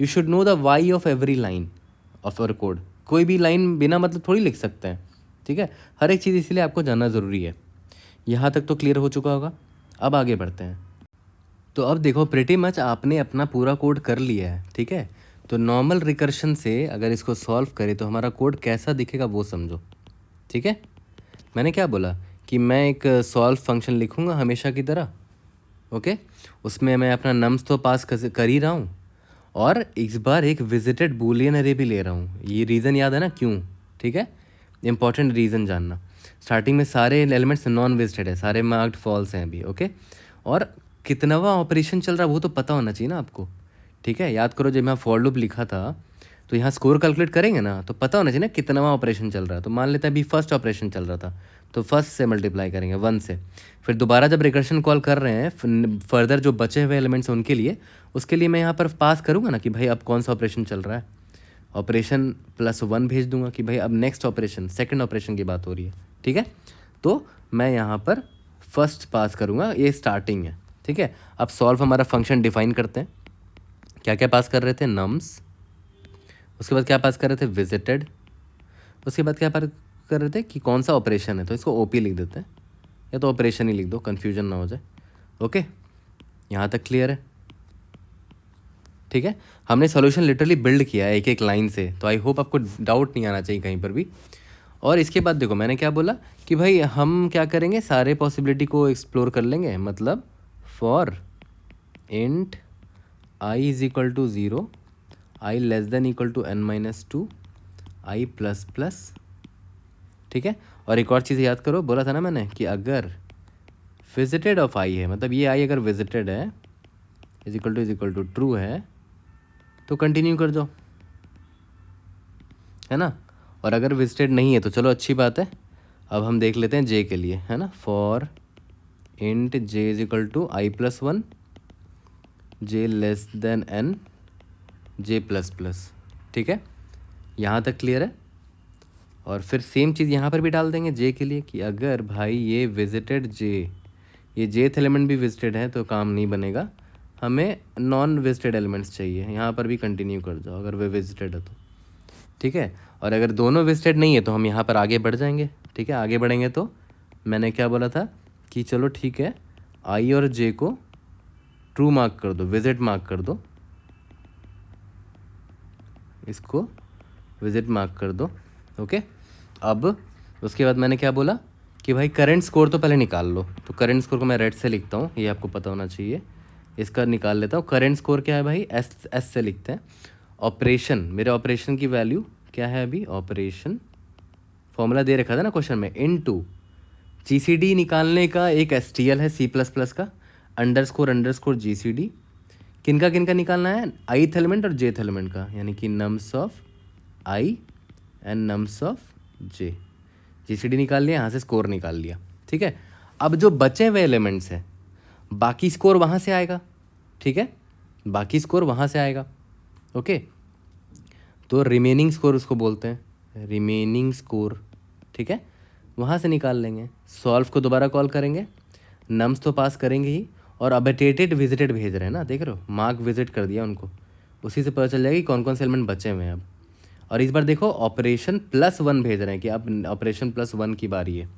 you should know the why of every line of your code. कोई भी लाइन बिना मतलब थोड़ी लिख सकते हैं, ठीक है। हर एक चीज़ इसलिए आपको जानना ज़रूरी है। यहाँ तक तो क्लियर हो चुका होगा। अब आगे बढ़ते हैं। तो अब देखो प्रिटी मच आपने अपना पूरा कोड कर लिया है, ठीक है। तो नॉर्मल रिकर्शन से अगर इसको सॉल्व करें तो हमारा कोड कैसा दिखेगा वो समझो, ठीक है। मैंने क्या बोला कि मैं एक सॉल्व फंक्शन लिखूँगा हमेशा की तरह, ओके। उसमें मैं अपना नम्स तो पास कर ही रहा हूँ, और इस बार एक विजिटेड बूलियन अरे भी ले रहा हूँ। ये रीज़न याद है ना क्यों, ठीक है। इंपॉर्टेंट रीज़न जानना। स्टार्टिंग में सारे एलिमेंट्स नॉन विजिटेड है, सारे मार्क्ड फॉल्स हैं अभी, ओके। और कितनावा ऑपरेशन चल रहा है वो तो पता होना चाहिए ना आपको, ठीक है। याद करो जब मैं फॉर लूप लिखा था तो यहाँ स्कोर कैलकुलेट करेंगे ना, तो पता होना चाहिए ना कितनावा ऑपरेशन चल रहा है। तो मान लेते हैं अभी फर्स्ट ऑपरेशन चल रहा था, तो फर्स्ट से मल्टीप्लाई करेंगे 1 से। फिर दोबारा जब रिकर्शन कॉल कर रहे हैं फर्दर जो बचे हुए एलिमेंट्स उनके लिए, उसके लिए मैं यहाँ पर पास करूँगा ना कि भाई अब कौन सा ऑपरेशन चल रहा है, ऑपरेशन +1 भेज दूंगा कि भाई अब नेक्स्ट ऑपरेशन, सेकंड ऑपरेशन की बात हो रही है, ठीक है। तो मैं यहाँ पर फर्स्ट पास करूँगा, ये स्टार्टिंग है, ठीक है। अब सॉल्व हमारा फंक्शन डिफाइन करते हैं। क्या क्या पास कर रहे थे, नम्स, उसके बाद क्या पास कर रहे थे, विजिटेड, उसके बाद क्या पास कर रहे थे कि कौन सा ऑपरेशन है, तो इसको ओपी लिख देते हैं, या तो ऑपरेशन ही लिख दो, कन्फ्यूजन ना हो जाए, ओके। यहाँ तक क्लियर है, ठीक है। हमने सॉल्यूशन लिटरली बिल्ड किया है एक एक लाइन से, तो आई होप आपको डाउट नहीं आना चाहिए कहीं पर भी। और इसके बाद देखो मैंने क्या बोला कि भाई हम क्या करेंगे, सारे पॉसिबिलिटी को एक्सप्लोर कर लेंगे। मतलब for int i is equal to 0, i less than equal to n-2, i plus plus, ठीक है। और एक और चीज़ याद करो, बोला था ना मैंने कि अगर विजिटेड ऑफ आई है, मतलब ये आई अगर विजिटेड है इज इक्वल टू ट्रू है तो कंटिन्यू कर जाओ, है ना। और अगर विजिटेड नहीं है तो चलो अच्छी बात है। अब हम देख लेते हैं जे के लिए, है ना। For int j is equal to i plus 1, j less than n, j plus plus, ठीक है। यहाँ तक क्लियर है। और फिर सेम चीज़ यहाँ पर भी डाल देंगे जे के लिए कि अगर भाई ये विजिटेड जे, ये जेथ एलिमेंट भी विजिटेड है तो काम नहीं बनेगा, हमें नॉन विजिटेड एलिमेंट्स चाहिए। यहाँ पर भी कंटिन्यू कर जाओ अगर वे विजिटेड है तो, ठीक है। और अगर दोनों विजिटेड नहीं है तो हम यहाँ पर आगे बढ़ जाएंगे, ठीक है। आगे बढ़ेंगे तो मैंने क्या बोला था कि चलो ठीक है, आई और जे को ट्रू मार्क कर दो, विजिट मार्क कर दो, इसको विजिट मार्क कर दो, ओके। अब उसके बाद मैंने क्या बोला कि भाई करंट स्कोर तो पहले निकाल लो। तो करंट स्कोर को मैं रेड से लिखता हूँ, ये आपको पता होना चाहिए। इसका निकाल लेता हूँ। करंट स्कोर क्या है भाई, एस से लिखते हैं। ऑपरेशन, मेरे ऑपरेशन की वैल्यू क्या है अभी, ऑपरेशन फॉर्मूला दे रखा था ना क्वेश्चन में, इनटू जीसीडी निकालने का एक एसटीएल है C++ का, अंडरस्कोर जीसीडी। किनका निकालना है, ith एलिमेंट और jth एलिमेंट का, यानी कि nums of I and nums of J. GCD निकाल लिया, यहाँ से स्कोर निकाल लिया, ठीक है। अब जो बचे हुए एलिमेंट्स हैं बाकी स्कोर वहाँ से आएगा, ठीक है, बाकी स्कोर वहाँ से आएगा, ओके। तो रिमेनिंग स्कोर उसको बोलते हैं, रिमेनिंग स्कोर, ठीक है। वहाँ से निकाल लेंगे। सॉल्व को दोबारा कॉल करेंगे, नम्स तो पास करेंगे ही, और अबेटेटेड विजिटेड भेज रहे हैं ना, देख रहे हो, मार्क विजिट कर दिया उनको, उसी से पता चल जाएगा कि कौन कौन से एलिमेंट बचे हुए हैं अब। और इस बार देखो ऑपरेशन +1 भेज रहे हैं कि अब ऑपरेशन +1 की बारी है।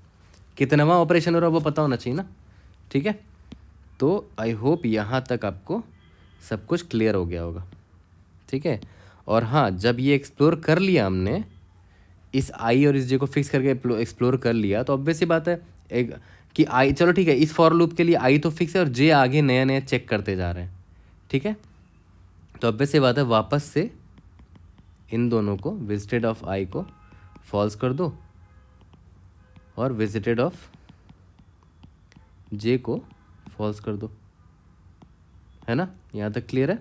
कितनावा ऑपरेशन हो रहा है वो पता होना चाहिए ना, ठीक है। तो आई होप यहाँ तक आपको सब कुछ क्लियर हो गया होगा, ठीक है। और हाँ, जब ये एक्सप्लोर कर लिया हमने, इस आई और इस जे को फिक्स करके एक्सप्लोर कर लिया, तो ऑब्वियस सी बात है एक कि आई, चलो ठीक है, इस फॉर लूप के लिए आई तो फिक्स है और जे आगे नया नया चेक करते जा रहे हैं, ठीक है। तो ऑब्वियस सी बात है वापस से इन दोनों को, विजिटेड ऑफ आई को फॉल्स कर दो और विजिटेड ऑफ जे को फॉल्स कर दो, है ना। यहाँ तक क्लियर है,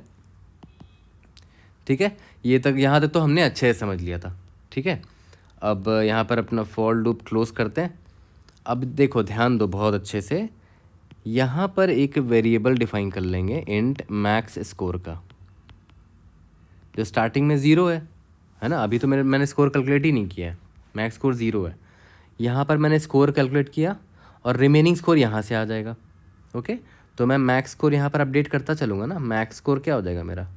ठीक है। ये तक, यहाँ तक तो हमने अच्छे से समझ लिया था, ठीक है। अब यहाँ पर अपना फॉर लूप क्लोज करते हैं। अब देखो ध्यान दो बहुत अच्छे से, यहाँ पर एक वेरिएबल डिफाइन कर लेंगे इंट मैक्स स्कोर का, जो स्टार्टिंग में 0 है ना। अभी तो मैंने स्कोर कैलकुलेट ही नहीं किया है, मैक्स स्कोर 0 है। यहाँ पर मैंने स्कोर कैलकुलेट किया और रिमेनिंग स्कोर यहाँ से आ जाएगा, ओके। तो मैं मैक्स स्कोर यहाँ पर अपडेट करता चलूँगा ना। मैक्स स्कोर क्या हो जाएगा मेरा,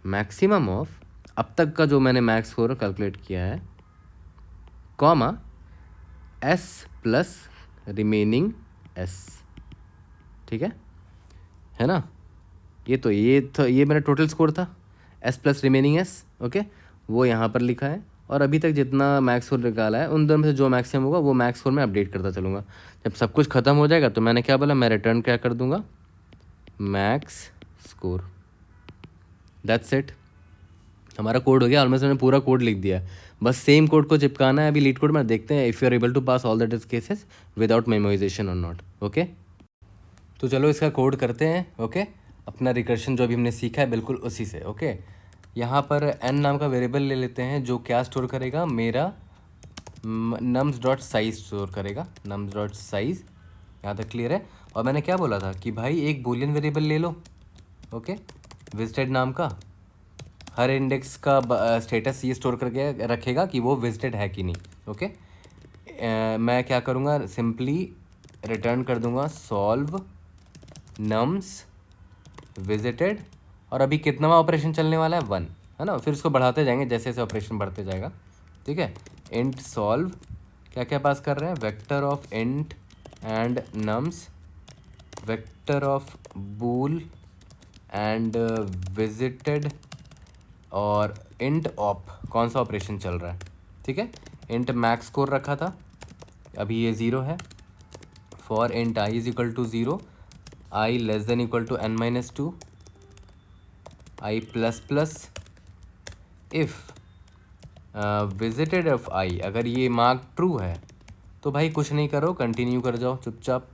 मैक्सिमम ऑफ अब तक का जो मैंने मैक्स स्कोर कैलकुलेट किया है, comma S plus remaining S, ठीक है ना। ये मेरा टोटल स्कोर था, S plus remaining S, okay. वो यहाँ पर लिखा है, और अभी तक जितना मैक्स स्कोर निकाला है उन दोनों में से जो मैक्सिमम होगा वो मैक्स स्कोर में अपडेट करता चलूँगा। जब सब कुछ ख़त्म हो जाएगा तो मैंने क्या बोला, मैं रिटर्न क्या कर दूँगा, मैक्स स्कोर। दैट्स इट, हमारा कोड हो गया। ऑलमोस्ट मैंने पूरा कोड लिख दिया, बस सेम कोड को चिपकाना है अभी लीड कोड में। देखते हैं if you are able to pass all the test cases without memoization और नॉट, ओके। तो चलो इसका कोड करते हैं, ओके। अपना रिकर्शन जो अभी हमने सीखा है बिल्कुल उसी से, ओके। यहाँ पर n नाम का वेरिएबल ले लेते हैं जो क्या स्टोर करेगा, मेरा नम्स डॉट साइज स्टोर करेगा, नम्स डॉट साइज। यहाँ तक क्लियर है। और मैंने क्या बोला था कि भाई एक बूलियन वेरिएबल ले लो, ओके, विजिटेड नाम का। हर इंडेक्स का स्टेटस ये स्टोर करके रखेगा कि वो विजिटेड है कि नहीं, ओके। मैं क्या करूँगा, सिंपली रिटर्न कर दूँगा सॉल्व नम्स विजिटेड, और अभी कितनावा ऑपरेशन चलने वाला है, 1, है ना। फिर उसको बढ़ाते जाएंगे जैसे जैसे ऑपरेशन बढ़ते जाएगा, ठीक है। इंट सॉल्व क्या क्या पास कर रहे हैं, vector of int and nums, vector of bool and visited, और इंट ऑप कौन सा ऑपरेशन चल रहा है, ठीक है। इंट मैक्स स्कोर रखा था, अभी ये 0 है। For int i is equal to 0, i less than equal to n-2, i plus plus, if visited of i, अगर ये मार्क ट्रू है तो भाई कुछ नहीं करो, कंटिन्यू कर जाओ चुपचाप,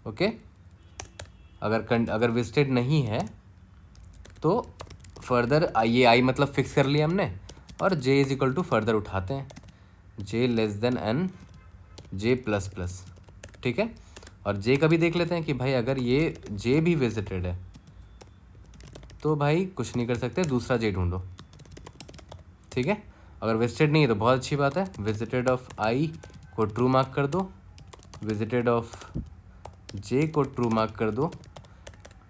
ओके। अगर विजिटेड नहीं है तो फर्दर ये आई मतलब फिक्स कर लिया हमने, और जे इज इक्वल टू फर्दर उठाते हैं, जे less than n, j plus plus, ठीक है। और जे का भी देख लेते हैं कि भाई अगर ये जे भी विजिटेड है तो भाई कुछ नहीं कर सकते, दूसरा जे ढूंढो, ठीक है। अगर विजिटेड नहीं है तो बहुत अच्छी बात है, विजिटेड ऑफ आई को ट्रू मार्क कर दो, विजिटेड ऑफ जे को ट्रू मार्क कर दो।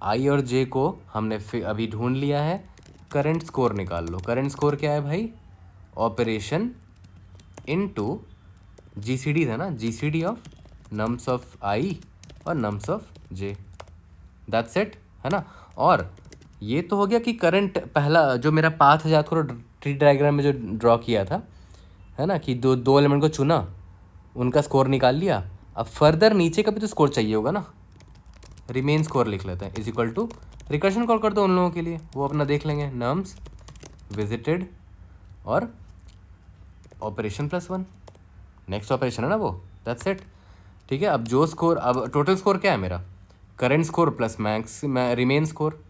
आई और जे को हमने अभी ढूंढ लिया है, करंट स्कोर निकाल लो। करंट स्कोर क्या है भाई, ऑपरेशन इनटू जीसीडी था ना, जीसीडी ऑफ नम्स ऑफ आई और nums of J, that's it, है ना। और ये तो हो गया कि करंट, पहला जो मेरा पाथ है, याद करो ट्री डायग्राम में जो ड्रॉ किया था, है ना, कि दो एलिमेंट को चुना, उनका स्कोर निकाल लिया। अब फर्दर नीचे का भी तो स्कोर चाहिए होगा ना, रिमेन स्कोर लिख लेते हैं, is equal to, recursion call कर दो उन लोगों के लिए, वो अपना देख लेंगे, नम्स विजिटेड और ऑपरेशन +1, नेक्स्ट ऑपरेशन है ना वो, दैट्स इट, ठीक है। अब जो स्कोर, अब टोटल स्कोर क्या है मेरा, current score plus max remain score,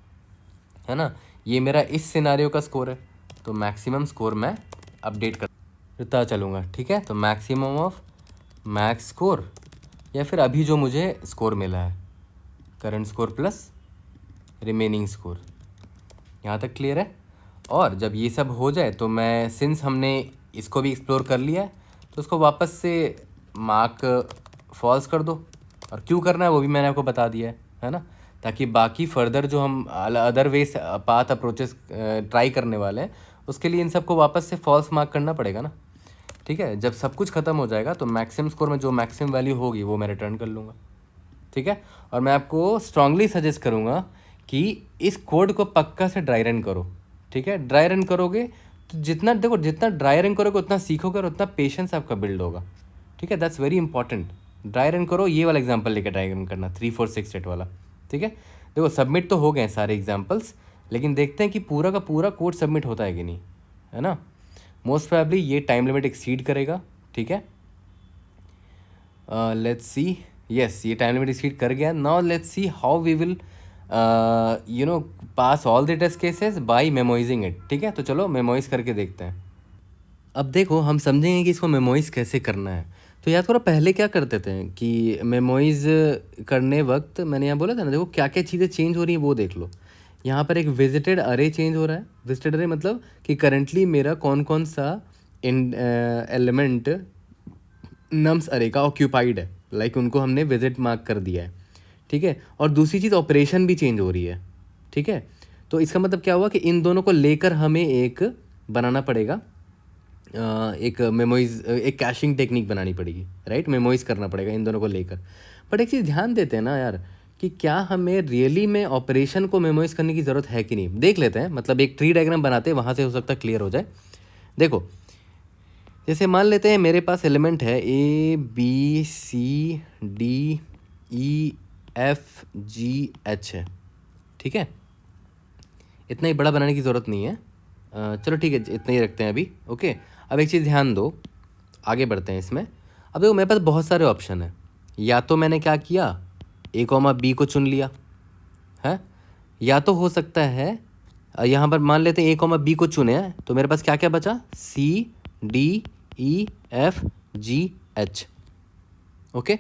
है ना। ये मेरा इस सिनारियो का स्कोर है, तो मैक्सिमम स्कोर मैं अपडेट करता चलूँगा, ठीक है। तो मैक्सिमम ऑफ मैक्स स्कोर, या फिर अभी जो मुझे स्कोर मिला है, current score plus remaining score, यहाँ तक क्लियर है। और जब ये सब हो जाए तो मैं, सिंस हमने इसको भी एक्सप्लोर कर लिया है, तो उसको वापस से मार्क फॉल्स कर दो, और क्यों करना है वो भी मैंने आपको बता दिया है ना, ताकि बाकी फर्दर जो हम other ways path approaches try करने वाले हैं उसके लिए इन सबको वापस से फॉल्स मार्क करना पड़ेगा ना। ठीक है, जब सब कुछ ख़त्म हो जाएगा तो मैक्सिमम स्कोर में जो मैक्सिमम वैल्यू होगी वो मैं रिटर्न कर लूँगा। ठीक है, और मैं आपको स्ट्रांगली सजेस्ट करूँगा कि इस कोड को पक्का से ड्राई रन करो। ठीक है, ड्राई रन करोगे तो जितना देखो, जितना ड्राई रन करोगे उतना सीखोगे और उतना पेशेंस आपका बिल्ड होगा। ठीक है, that's very important. Dry run करो, ये वाला एग्जाम्पल लेकर ड्राई रन करना 3 4 6 8 वाला। ठीक है, देखो सबमिट तो हो गए सारे एग्जाम्पल्स, लेकिन देखते हैं कि पूरा का पूरा कोड सबमिट होता है कि नहीं, है ना। मोस्ट प्रोबेबली ये टाइम लिमिट एक्सीड करेगा। ठीक है, लेट्स सी, यस ये टाइम लिमिट एक्सीड कर गया। Now let's see how we will pass all the test cases by memoizing it. ठीक है, तो चलो मेमोइज करके देखते हैं। अब देखो हम समझेंगे कि इसको मेमोइज कैसे करना है। तो याद करो पहले क्या करते थे कि मेमोइज करने वक्त मैंने यहाँ बोला था ना, देखो क्या क्या चीज़ें चेंज हो रही हैं वो देख लो। यहाँ पर एक विजिटेड अरे चेंज हो रहा है। विजिटेड अरे मतलब कि करंटली मेरा कौन कौन सा एलिमेंट नम्स अरे का ऑक्यूपाइड है, लाइक उनको हमने विजिट मार्क कर दिया है। ठीक है, और दूसरी चीज़ ऑपरेशन भी चेंज हो रही है। ठीक है, तो इसका मतलब क्या हुआ कि इन दोनों को लेकर हमें एक बनाना पड़ेगा, एक मेमोइज, एक कैशिंग टेक्निक बनानी पड़ेगी, राइट। मेमोइज करना पड़ेगा इन दोनों को लेकर। बट एक चीज़ ध्यान देते हैं ना यार, कि क्या हमें रियली में ऑपरेशन को मेमोइज करने की ज़रूरत है कि नहीं। देख लेते हैं, मतलब एक ट्री डायग्राम बनाते हैं, वहाँ से हो सकता है क्लियर हो जाए। देखो जैसे मान लेते हैं मेरे पास एलिमेंट है A B C D E F G H है। ठीक है, इतना ही बड़ा बनाने की ज़रूरत नहीं है। चलो ठीक है, इतना ही रखते हैं अभी। ओके, अब एक चीज़ ध्यान दो, आगे बढ़ते हैं इसमें। अब देखो मेरे पास बहुत सारे ऑप्शन हैं। या तो मैंने क्या किया, A कॉमा B को चुन लिया है, या तो हो सकता है यहाँ पर मान लेते हैं A कॉमा B को चुने हैं, तो मेरे पास क्या क्या बचा, C D E F G H। Okay,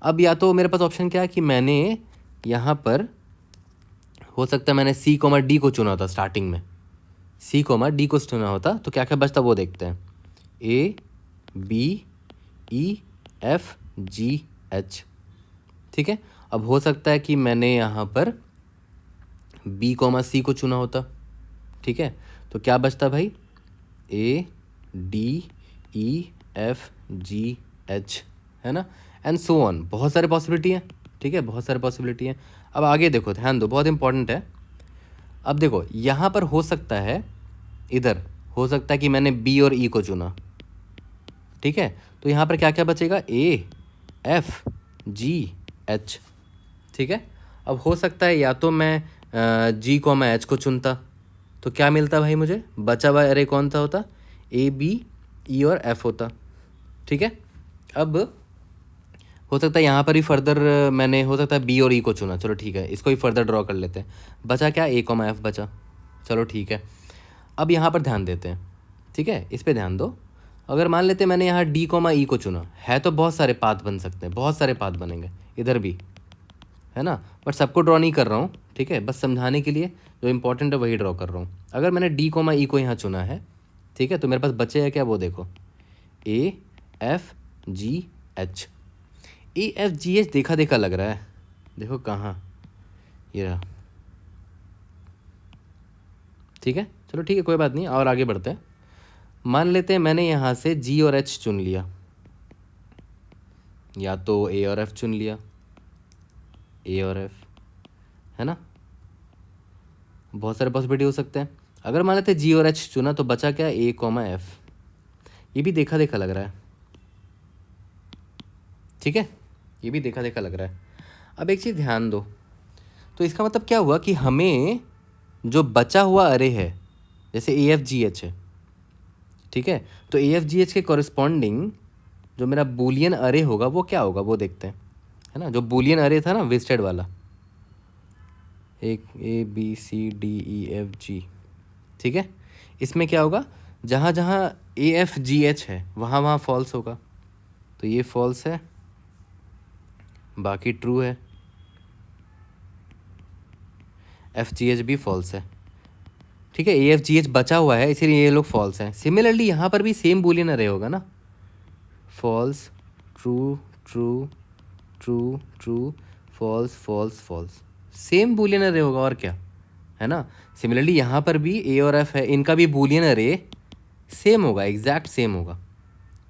अब या तो मेरे पास ऑप्शन क्या है कि मैंने यहाँ पर हो सकता है मैंने C कॉमा D को चुना होता स्टार्टिंग में, C कॉमा D को चुना होता तो क्या क्या बचता वो देखते हैं, A B E F G H। ठीक है, अब हो सकता है कि मैंने यहाँ पर B कॉमा C को चुना होता। ठीक है, तो क्या बचता भाई, A D E F G H, है ना, एंड सो ऑन। बहुत सारे पॉसिबिलिटी हैं। ठीक है, बहुत सारे पॉसिबिलिटी हैं। अब आगे देखो, ध्यान दो, बहुत इंपॉर्टेंट है। अब देखो यहाँ पर हो सकता है, इधर हो सकता है कि मैंने B और E को चुना। ठीक है, तो यहाँ पर क्या क्या बचेगा, A F G H। ठीक है, अब हो सकता है या तो मैं G कॉमा H को चुनता, तो क्या मिलता भाई मुझे, बचा हुआ अरे कौन सा होता, A B E और F होता। ठीक है, अब हो सकता है यहाँ पर ही फर्दर मैंने हो सकता है B और E को चुना। चलो ठीक है, इसको ही फर्दर ड्रॉ कर लेते हैं। बचा क्या, A कॉमा F बचा। चलो ठीक है, अब यहाँ पर ध्यान देते हैं। ठीक है, इस पे ध्यान दो। अगर मान लेते हैं मैंने यहाँ D कॉमा E को चुना है, तो बहुत सारे पाथ बन सकते हैं, बहुत सारे पाथ बनेंगे इधर भी, है ना, बट सबको ड्रॉ नहीं कर रहा हूँ। ठीक है, बस समझाने के लिए जो इंपॉर्टेंट है वही ड्रॉ कर रहा हूँ। अगर मैंने D कॉमा E को यहाँ चुना है, ठीक है, तो मेरे पास बचे है क्या, वो देखो, A F G H। A F G H देखा देखा लग रहा है, देखो कहाँ, ये रहा। ठीक है, चलो ठीक है, कोई बात नहीं, और आगे बढ़ते हैं। मान लेते हैं मैंने यहाँ से G और H चुन लिया, या तो A और F चुन लिया, A और F, है ना, बहुत सारे पॉसिबिलिटी हो सकते हैं। अगर मान लेते हैं G और H चुना, तो बचा क्या, A कॉमा F। ये भी देखा देखा लग रहा है। ठीक है, ये भी देखा देखा लग रहा है। अब एक चीज़ ध्यान दो, तो इसका मतलब क्या हुआ कि हमें जो बचा हुआ अरे है, जैसे AFGH है, ठीक है, तो AFGH के कॉरस्पॉन्डिंग जो मेरा बूलियन अरे होगा वो क्या होगा वो देखते हैं, है ना। जो बूलियन अरे था ना विस्टेड वाला, एक ABCDEFG, ठीक है, इसमें क्या होगा, जहाँ जहाँ AFGH है वहाँ वहाँ फॉल्स होगा, तो ये फॉल्स है, बाकी ट्रू है, FGH भी फॉल्स है। ठीक है, AFGH बचा हुआ है, इसीलिए ये लोग फॉल्स हैं। सिमिलरली यहाँ पर भी सेम बूलियन अरे होगा ना, false true true true true false false false, same boolean array होगा और क्या, है ना। सिमिलरली यहाँ पर भी ए और एफ है, इनका भी बूलियन अरे सेम होगा, एग्जैक्ट सेम होगा,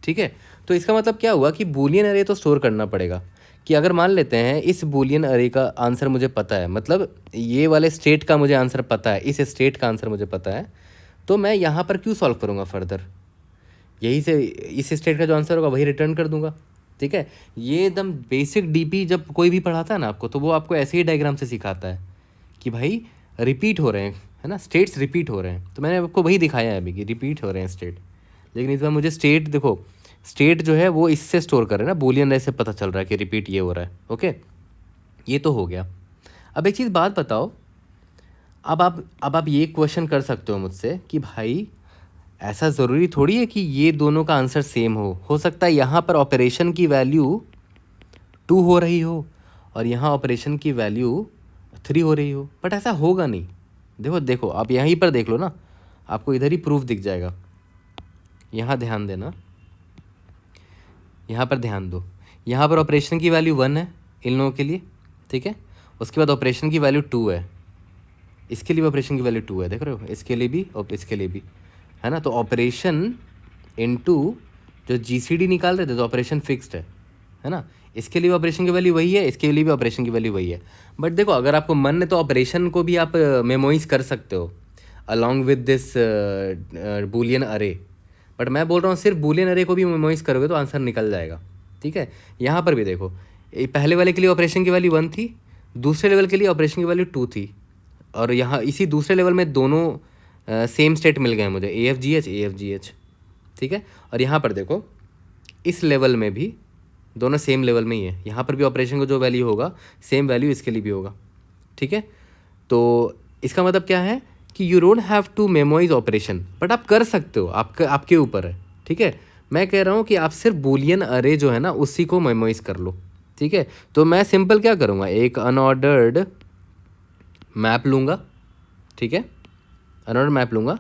ठीक है। तो इसका मतलब क्या हुआ कि बूलियन अरे तो स्टोर करना पड़ेगा। कि अगर मान लेते हैं इस बूलियन अरे का आंसर मुझे पता है, मतलब ये वाले स्टेट का मुझे आंसर पता है, इस स्टेट का आंसर मुझे पता है, तो मैं यहाँ पर क्यों सॉल्व करूँगा फर्दर, यही से इस स्टेट का जो आंसर होगा वही रिटर्न कर दूंगा, ठीक है। ये एकदम बेसिक डीपी जब कोई भी पढ़ाता है ना आपको, तो वो आपको ऐसे ही डायग्राम से सिखाता है कि भाई रिपीट हो रहे हैं, है ना, स्टेट्स रिपीट हो रहे हैं। तो मैंने आपको वही दिखाया है अभी कि रिपीट हो रहे हैं स्टेट, लेकिन इस बार मुझे स्टेट देखो, स्टेट जो है वो इससे स्टोर कर रहे हैं ना, बूलियन अरे से पता चल रहा है कि रिपीट ये हो रहा है। ओके, ये तो हो गया। अब एक चीज़ बात बताओ, अब आप ये क्वेश्चन कर सकते हो मुझसे कि भाई ऐसा ज़रूरी थोड़ी है कि ये दोनों का आंसर सेम हो सकता है यहाँ पर ऑपरेशन की वैल्यू 2 हो रही हो और यहाँ ऑपरेशन की वैल्यू 3 हो रही हो, बट ऐसा होगा नहीं। देखो आप यहीं पर देख लो ना, आपको इधर ही प्रूफ दिख जाएगा। यहाँ ध्यान देना, यहाँ पर ध्यान दो, यहाँ पर ऑपरेशन की वैल्यू 1 है इन लोगों के लिए, ठीक है। उसके बाद ऑपरेशन की वैल्यू 2 है, इसके लिए भी ऑपरेशन की वैल्यू 2 है, देख रहे हो, इसके लिए भी और इसके लिए भी, है ना। तो ऑपरेशन इनटू जो जीसीडी निकाल रहे थे तो ऑपरेशन फिक्स्ड है ना। इसके लिए ऑपरेशन की वैल्यू वही है, इसके लिए भी ऑपरेशन की वैल्यू वही है। बट देखो अगर आपको मन है तो ऑपरेशन को भी आप मेमोइज कर सकते हो अलॉन्ग विद दिस बूलियन अरे, बट मैं बोल रहा हूँ सिर्फ बूलियन अरे को भी मेमोइज करोगे तो आंसर निकल जाएगा, ठीक है। यहाँ पर भी देखो, पहले वाले के लिए ऑपरेशन की वैल्यू 1 थी, दूसरे लेवल के लिए ऑपरेशन की वैल्यू 2 थी, और यहाँ इसी दूसरे लेवल में दोनों सेम स्टेट मिल गए मुझे, AFGH, ठीक है। और यहाँ पर देखो इस लेवल में भी दोनों सेम लेवल में ही है, यहाँ पर भी ऑपरेशन का जो वैल्यू होगा सेम वैल्यू इसके लिए भी होगा, ठीक है। तो इसका मतलब क्या है कि you don't have to memorize operation, but आप कर सकते हो, आपके ऊपर है, ठीक है। मैं कह रहा हूँ कि आप सिर्फ बूलियन अरे जो है ना उसी को मेमोराइज कर लो, ठीक है। तो मैं सिंपल क्या करूँगा, एक अनऑर्डर्ड मैप लूँगा, ठीक है, अनऑर्डर्ड मैप लूँगा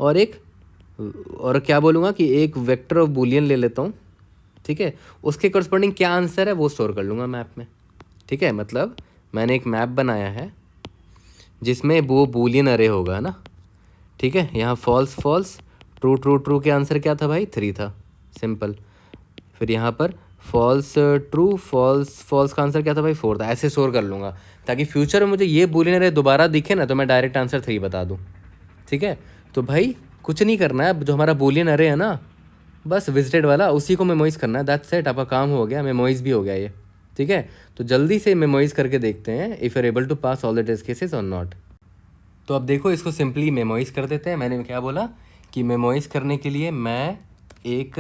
और क्या बोलूँगा कि एक वेक्टर ऑफ बूलियन ले लेता हूँ, ठीक है। उसके करस्पॉन्डिंग क्या आंसर है वो स्टोर कर लूँगा मैप में, ठीक है। मतलब मैंने एक मैप बनाया है जिसमें वो बूलियन अरे होगा ना, ठीक है। यहाँ false false, true true true के आंसर क्या था भाई, 3 था, सिंपल। फिर यहाँ पर फॉल्स ट्रू फॉल्स फॉल्स का आंसर क्या था भाई, 4 था। ऐसे स्टोर कर लूँगा ताकि फ्यूचर में मुझे ये बूलियन अरे दोबारा दिखे ना तो मैं डायरेक्ट आंसर 3 बता दूँ, ठीक है। तो भाई कुछ नहीं करना है, जो हमारा बूलियन अरे है ना बस विजिटेड वाला उसी को मेमोइज करना है, दैट्स इट, आपका काम हो गया, मेमोइज भी हो गया ये, ठीक है। तो जल्दी से मेमोइज करके देखते हैं if you are able to pass all the test cases और नॉट। तो अब देखो इसको सिंपली मेमोइज कर देते हैं। मैंने क्या बोला कि मेमोइज करने के लिए मैं एक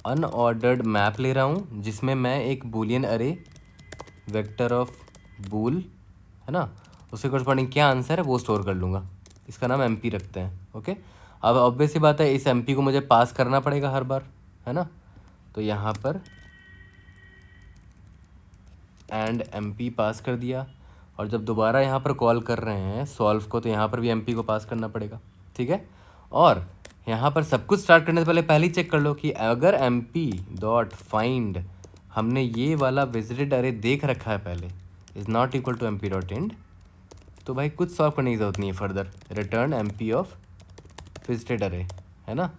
अनऑर्डर्ड मैप ले रहा हूँ जिसमें मैं एक बूलियन अरे वेक्टर ऑफ बूल, है ना, उसके करस्पॉन्डिंग क्या आंसर है वो स्टोर कर लूँगा। इसका नाम MP रखते हैं, ओके। अब ऑब्वियस सी बात है इस MP को मुझे पास करना पड़ेगा हर बार, है ना। तो यहाँ पर एंड MP पास कर दिया, और जब दोबारा यहाँ पर कॉल कर रहे हैं सॉल्व को तो यहाँ पर भी MP को पास करना पड़ेगा, ठीक है। और यहाँ पर सब कुछ स्टार्ट करने से पहले ही चेक कर लो कि अगर MP डॉट फाइंड हमने ये वाला विजिटेड अरे देख रखा है पहले is not equal to MP dot end, तो भाई कुछ सॉल्व करने की ज़रूरत नहीं है further, return MP of visited array, है ना।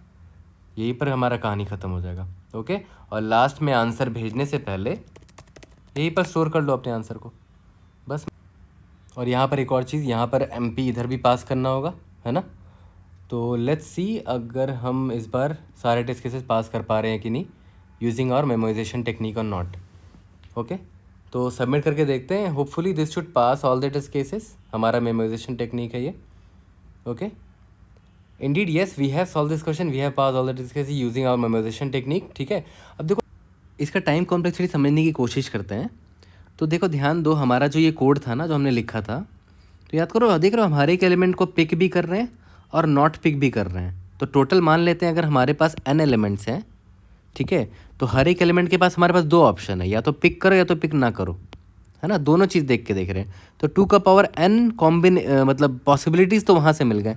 यहीं पर हमारा कहानी ख़त्म हो जाएगा, ओके। और लास्ट में आंसर भेजने से पहले यहीं पर स्टोर कर लो अपने आंसर को, बस। और यहाँ पर एक और चीज़, यहाँ पर MP इधर भी पास करना होगा, है ना। तो लेट्स सी अगर हम इस बार सारे टेस्ट केसेस पास कर पा रहे हैं कि नहीं यूजिंग आवर मेमोराइजेशन टेक्निक और नॉट, ओके। तो सबमिट करके देखते हैं, hopefully this should pass all the test cases. हमारा मेमोराइजेशन टेक्निक है ये, okay. Indeed yes we have solve this question, we have pass all the test cases using our memoization technique, ठीक है। अब देखो इसका टाइम कॉम्प्लेक्सिटी समझने की कोशिश करते हैं। तो देखो ध्यान दो, हमारा जो ये कोड था ना जो हमने लिखा था, तो याद करो, देख रहे हो हमारे एक एलिमेंट को पिक भी कर रहे हैं और नॉट पिक भी कर रहे हैं। तो टोटल मान लेते हैं अगर हमारे पास n एलिमेंट्स हैं, ठीक है, तो हर एक एलिमेंट के पास हमारे पास 2 ऑप्शन है, या तो पिक करो या तो पिक ना करो, है ना। दोनों चीज़ देख रहे हैं। तो 2 का पावर n मतलब पॉसिबिलिटीज़ तो वहाँ से मिल गए,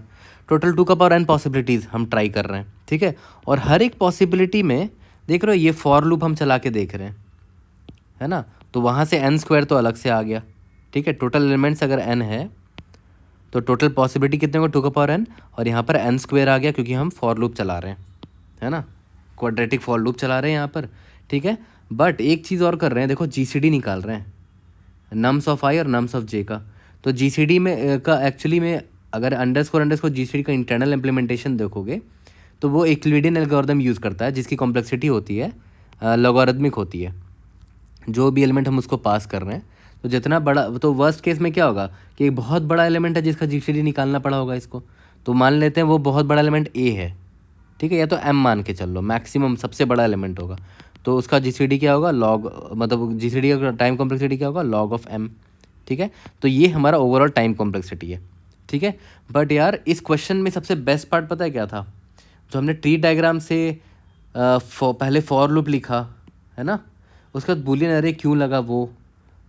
टोटल 2 का पावर n पॉसिबिलिटीज़ हम ट्राई कर रहे हैं, ठीक है। और हर एक पॉसिबिलिटी में देख रहे हो, ये फॉर लूप हम चला के देख रहे हैं, है ना। तो वहाँ से n स्क्वायर तो अलग से आ गया, ठीक है। टोटल एलिमेंट्स अगर n है तो टोटल पॉसिबिलिटी कितने होगा, 2 n, और यहाँ पर n स्क्वायर आ गया क्योंकि हम फॉर लूप चला रहे हैं, है ना, क्वाड्रेटिक फॉर लूप चला रहे हैं यहाँ पर, ठीक है। बट एक चीज़ और कर रहे हैं, देखो GCD निकाल रहे हैं नम्स ऑफ i और नम्स ऑफ j का। तो GCD में का एक्चुअली में अगर अंडरस्कोर GCD का इंटरनल इम्प्लीमेंटेशन देखोगे तो वो यूक्लिडियन एल्गोरिथम यूज़ करता है जिसकी कॉम्प्लेक्सिटी होती है लॉगरिथमिक होती है, जो भी एलिमेंट हम उसको पास कर रहे हैं। तो जितना बड़ा, तो वर्स्ट केस में क्या होगा कि एक बहुत बड़ा एलिमेंट है जिसका GCD निकालना पड़ा होगा इसको, तो मान लेते हैं वो बहुत बड़ा एलिमेंट A है, ठीक है, या तो M मान के चल लो, मैक्सिमम सबसे बड़ा एलिमेंट होगा, तो उसका GCD क्या होगा, लॉग, मतलब GCD का टाइम कॉम्प्लेक्सिटी क्या होगा, लॉग ऑफ M, ठीक है। तो ये हमारा ओवरऑल टाइम कॉम्प्लेक्सिटी है, ठीक है। बट यार इस क्वेश्चन में सबसे बेस्ट पार्ट पता है क्या था, जो हमने ट्री डायग्राम से पहले फॉर लूप लिखा, है ना, उसके बाद बूलियन अरे क्यों लगा वो,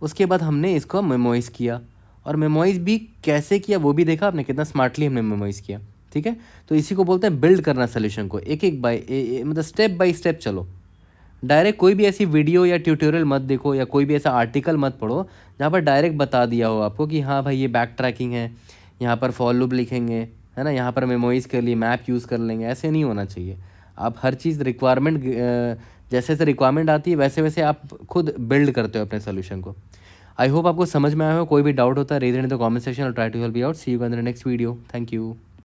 उसके बाद हमने इसको मेमोइज़ किया, और मेमोइज़ भी कैसे किया वो भी देखा आपने, कितना स्मार्टली हमने मेमोइज़ किया, ठीक है। तो इसी को बोलते हैं बिल्ड करना सोल्यूशन को, एक एक मतलब स्टेप बाय स्टेप चलो। डायरेक्ट कोई भी ऐसी वीडियो या ट्यूटोरियल मत देखो, या कोई भी ऐसा आर्टिकल मत पढ़ो जहाँ पर डायरेक्ट बता दिया हो आपको कि हाँ भाई ये बैक ट्रैकिंग है, यहाँ पर फॉर लूप लिखेंगे, है ना, यहाँ पर मेमोइज़ के लिए मैप यूज़ कर लेंगे, ऐसे नहीं होना चाहिए। आप हर चीज़ रिक्वायरमेंट, जैसे जैसे रिक्वायरमेंट आती है वैसे वैसे आप खुद बिल्ड करते हो अपने सोल्यूशन को। आई होप आपको समझ में आया हो। कोई भी डाउट होता है raise in the comment section और try to help you out. See you in the next video. Thank you.